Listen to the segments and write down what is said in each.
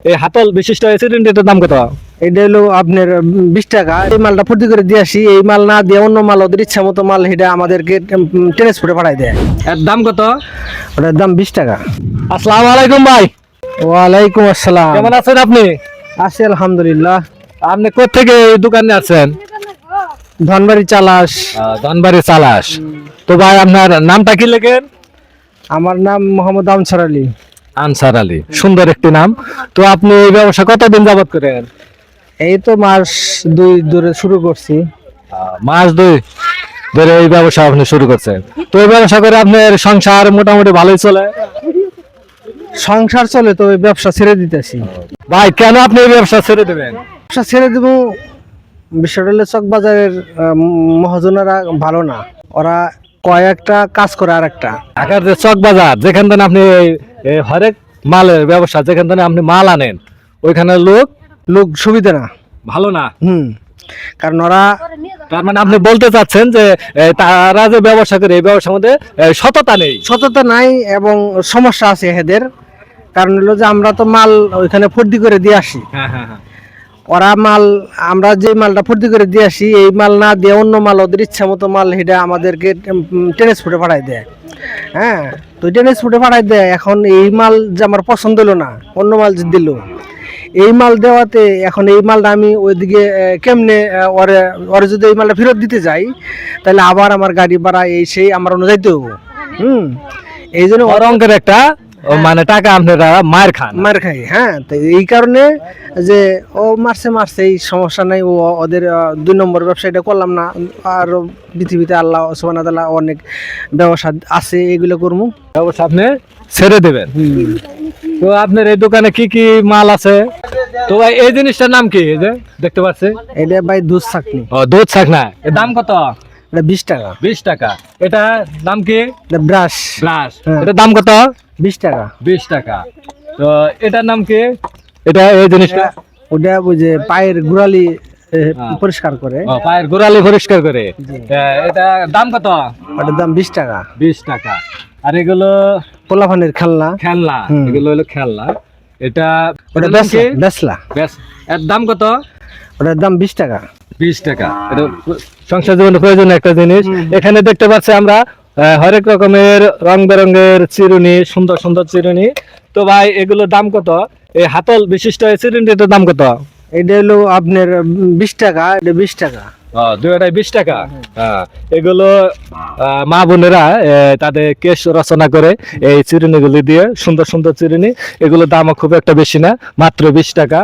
এই হাতল বিশিষ্ট সিলিন্ডারের দাম কত? এটা হলো আপনার 20 টাকা। এই মালটা ফুর্তি করে দিয়ে আসি, এই মাল না দিয়ে অন্য মাল ওদের ইচ্ছা মতো মাল এটা আমাদেরকে ট্রান্সপোর্টে পাঠাই দেয়। এর দাম কত? ওটার দাম 20 টাকা। আসসালামু আলাইকুম ভাই। ওয়ালাইকুম আসসালাম। কেমন আছেন আপনি? আছি আলহামদুলিল্লাহ। আপনি কোথেকে এই দোকানে আছেন? ধনবাড়ি চালাস। ধনবাড়ি চালাস। তো ভাই আপনার নামটা কি লেখেন? আমার নাম মোহাম্মদ আনসার আলী। আনসার আলী, সুন্দর একটি নাম। তো আপনি এই ব্যবসা কতদিন যাবত করেন? এই তো মাস 2 ধরে শুরু করছি। মাস 2 ধরে এই ব্যবসা আপনি শুরু করছেন। তো এই ব্যবসা করে আপনার সংসার মোটামুটি ভালোই চলে? সংসার চলে, তো এই ব্যবসা ছেড়ে দিতেছি। ভাই কেন আপনি এই ব্যবসা ছেড়ে দেবেন? ব্যবসা ছেড়ে দেব, বিষয়টা হলো চকবাজারের মহাজনেরা ভালো না, ওরা কয়েকটা কাজ করে আর একটা। ঢাকার যে চক বাজার, যেখান থেকে আপনি এই হরেক মালের ব্যবসা, যেখান থেকে আপনি মাল আনেন, ওইখানে লোক সুবিধা না, ভালো না। কারণ ওরা, তার মানে আপনি বলতে চাচ্ছেন যে তারা যে ব্যবসা করে এই ব্যবসার মধ্যে সততা নেই। সততা নাই এবং সমস্যা আছে এদের। কারণ হলো যে আমরা তো মাল ওইখানে ফুর্তি করে দিয়ে আসি, ওরা মাল, আমরা যে মালটা ফুর্তি করে দিয়ে আসি এই মাল না দিয়ে অন্য মাল ওদের ইচ্ছা মতো মাল এটা আমাদেরকে ট্রান্সপোর্টে পাঠাই দেয়। হ্যাঁ, তো ট্রান্সপোর্টে পাঠাই দেয়। এখন এই মাল যে আমার পছন্দ হলো না, অন্য মাল যে দিল, এই মাল দেওয়াতে এখন এই মালটা আমি ওইদিকে কেমনে ওরে ওরে যদি এই মালটা ফেরত দিতে যাই, তাহলে আবার আমার গাড়ি ভাড়া এই সেই আমার অন্য যাইতে হবো। এই জন্য অঙ্কের একটা মানে টাকা আপনারা মার খান, মার খাই। হ্যাঁ, তো এই কারণে যে ও মারছে এই সমস্যা নাই, ও ওদের 2 নম্বর ব্যবসাটা করলাম না। আর পৃথিবীতে আল্লাহ সুবহানাহু ওয়া তাআলা অনেক ব্যবসা আছে, এগুলো করবো। ব্যবসা আপনি ছেড়ে দেবেন। তো আপনার এই দোকানে কি কি মাল আছে? তো ভাই এই জিনিসটার নাম কি? এই যে দেখতে পাচ্ছি, এটা ভাই দুধ চাকনি। দুধ ছাকনা। এর দাম কত? এটা 20 টাকা। 20 টাকা। এটা নাম কি? এটা ব্রাশ। ব্রাশ। হ্যাঁ। এটার দাম কত? 20 টাকা। 20 টাকা। তো এটার নাম কি? এটা এই জিনিসটা ওটা ওই যে পায়ের গোড়ালি পরিষ্কার করে। পায়ের গোড়ালি পরিষ্কার করে। এটা দাম কত? ওটার দাম 20 টাকা। 20 টাকা। আর এগুলো পোলাপানের খেলনা। খেলনা। এগুলো হলো খেলনা। এটা ওটা বেসলা। বেশ। এর দাম কত? ওটার দাম 20 টাকা। 20 টাকা। এটা সংসার জীবনে প্রয়োজনীয় একটা জিনিস। এখানে দেখতে পাচ্ছি আমরা হরেক রকমের রং বেরঙের চিরুনি, সুন্দর সুন্দর চিরুনি। তো ভাই এগুলোর দাম কত? এই হাতল বিশিষ্ট এই চিরুনিটার দাম কত? এটা হলো আপনার 20 টাকা, এটা 20 টাকা। দুইটাই 20 টাকা। এগুলো মা বোনেরা তাদের কেশ রচনা করে এই চিরুনিগুলি দিয়ে, সুন্দর সুন্দর চিরুনি। এগুলোর দামও খুব একটা বেশি না, মাত্র 20 টাকা।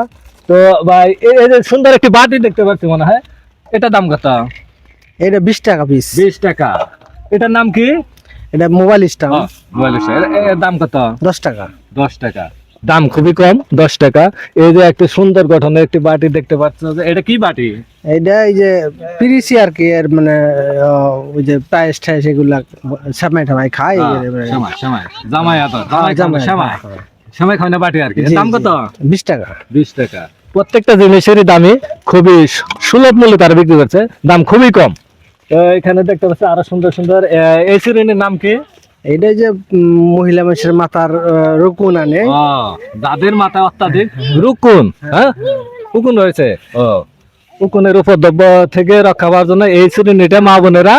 তো ভাই এই যে সুন্দর একটি বাটি দেখতে পাচ্ছি মনে হয়, এটা দাম কত? এটা 20 টাকা পিস। 20 টাকা। এটার নাম কি? এটা মোবাইল স্ট্যান্ড। এর দাম কত? 10 টাকা। 10 টাকা। দাম খুবই কম, 10 টাকা। এই যে একটা সুন্দর গঠনের একটি বাটি দেখতে পাচ্ছ, এটা কি বাটি? এটা এই যে পিরিসি আর কি, এর মানে ওই যে পায়েস ঠায়েস এগুলা সামাই টামাই খায়। সময় খায় না বাটি আর কি। দাম কত? 20 টাকা। 20 টাকা। প্রত্যেকটা জিনিসেরই দামই খুবই সুলভ মূল্যে তারা বিক্রি করছে, দাম খুবই কম। এখানে দেখতে পাচ্ছি আরো সুন্দর সুন্দর এই চিরুনির নাম কি? এইটা যে মহিলা মানুষের মাথার রুকুন আনে, যাদের মাথা অত্যাধিক রুকুন, হ্যাঁ উকুন রয়েছে, উকুনের উপদ্রব থেকে রক্ষা পাওয়ার জন্য এই চিরুনিটা মা বোনেরা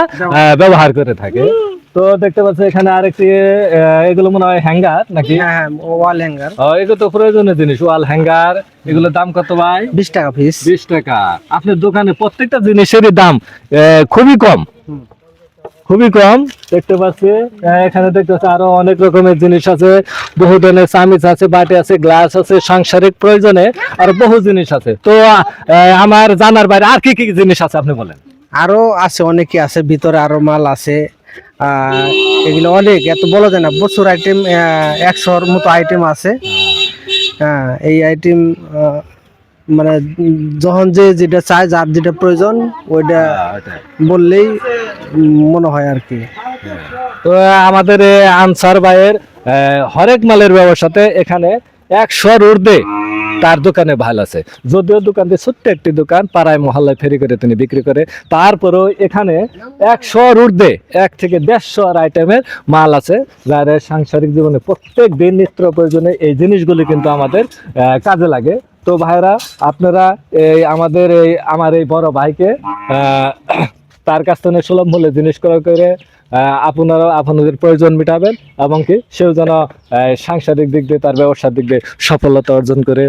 ব্যবহার করে থাকে। তো দেখতে পাচ্ছি এখানে আরেকটি, এগুলো মনে হয় হ্যাঙ্গার নাকি? হ্যাঁ, ওয়াল হ্যাঙ্গার। এগুলো তো প্রয়োজনীয় জিনিস, ওয়াল হ্যাঙ্গার। এগুলোর দাম কত ভাই? 20 টাকা পিস। 20 টাকা। আপনার দোকানে প্রত্যেকটা জিনিসেরই দাম খুবই কম, খুবই কম দেখতে পাচ্ছি। এখানে দেখতে পাচ্ছি আরো অনেক রকমের জিনিস আছে, বহু ধরনের চামিচ আছে, বাটি আছে, গ্লাস আছে, সাংসারিক প্রয়োজনে আর বহু জিনিস আছে। তো আমার জানার বাইরে আর কি কি জিনিস আছে আপনি বলেন। আরো আছে, অনেকে আছে, ভিতরে আরো মাল আছে। এগুলো অনেক, এত বলা যায় না, প্রচুর আইটেম, 100-র মতো আইটেম আছে। হ্যাঁ, এই আইটেম মানে যখন যে যেটা চায়, যার যেটা প্রয়োজন ওইটা বললেই মনে হয় আর কি। তো আমাদের আনসার ভাইয়ের হরেক মালের ব্যবসাতে এখানে 100-র ঊর্ধ্বে তার দোকানে ভাল আছে। যদিও দোকানটি ছোট্ট একটি দোকান, পাড়ায় মহল্লায় ফেরি করে তিনি বিক্রি করে, তারপরেও এখানে 100-র ঊর্ধ্বে 1 থেকে 150 আইটেমের মাল আছে, যার সাংসারিক জীবনে প্রত্যেক দিন নিত্য প্রয়োজনে এই জিনিসগুলি কিন্তু আমাদের কাজে লাগে। তো ভাইরা, আপনারা আমার এই বড় ভাইকে তার কাছ থেকে সুলভ মূল্যে জিনিস ক্রয় করে আপনারা আপনাদের প্রয়োজন মেটাবেন, এবং কি সেও যেন সাংসারিক দিক দিয়ে তার ব্যবসার দিক দিয়ে সফলতা অর্জন করে।